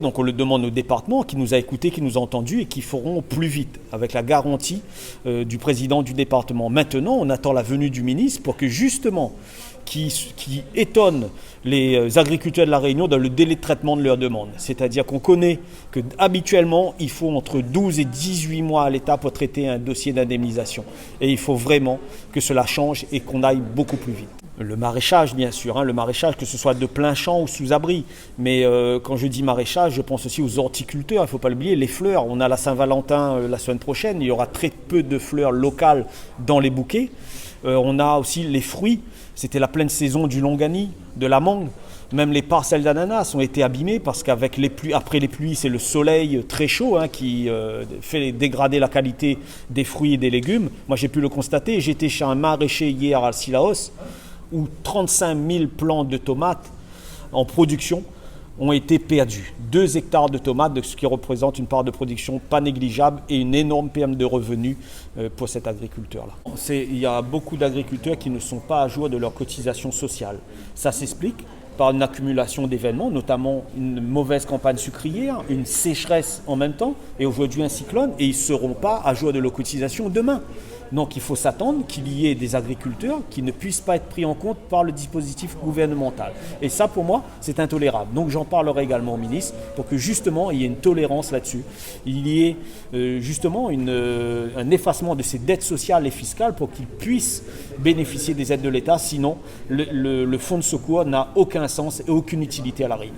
Donc on le demande au département qui nous a écoutés, qui nous a entendus et qui feront plus vite avec la garantie du président du département. Maintenant, on attend la venue du ministre pour que justement, qui étonne les agriculteurs de la Réunion dans le délai de traitement de leurs demandes. C'est-à-dire qu'on connaît qu'habituellement, il faut entre 12 et 18 mois à l'État pour traiter un dossier d'indemnisation. Et il faut vraiment que cela change et qu'on aille beaucoup plus vite. Le maraîchage, bien sûr, le maraîchage, que ce soit de plein champ ou sous abri. Mais quand je dis maraîchage, je pense aussi aux horticulteurs, il ne faut pas l'oublier, les fleurs. On a la Saint-Valentin la semaine prochaine, il y aura très peu de fleurs locales dans les bouquets. On a aussi les fruits, c'était la pleine saison du longani, de la mangue. Même les parcelles d'ananas ont été abîmées parce qu'avec les pluies, après les pluies, c'est le soleil très chaud qui fait dégrader la qualité des fruits et des légumes. Moi, j'ai pu le constater. J'étais chez un maraîcher hier à Sillaos où 35 000 plants de tomates en production ont été perdus. 2 hectares de tomates, ce qui représente une part de production pas négligeable et une énorme perte de revenus pour cet agriculteur-là. Il y a beaucoup d'agriculteurs qui ne sont pas à jour de leur cotisation sociale. Ça s'explique par une accumulation d'événements, notamment une mauvaise campagne sucrière, une sécheresse en même temps, et aujourd'hui un cyclone, et ils ne seront pas à jour de leur cotisation demain. Donc il faut s'attendre qu'il y ait des agriculteurs qui ne puissent pas être pris en compte par le dispositif gouvernemental. Et ça, pour moi, c'est intolérable. Donc j'en parlerai également au ministre pour que justement il y ait une tolérance là-dessus. Il y ait justement un effacement de ces dettes sociales et fiscales pour qu'ils puissent bénéficier des aides de l'État. Sinon, le fonds de secours n'a aucun sens et aucune utilité à la Réunion.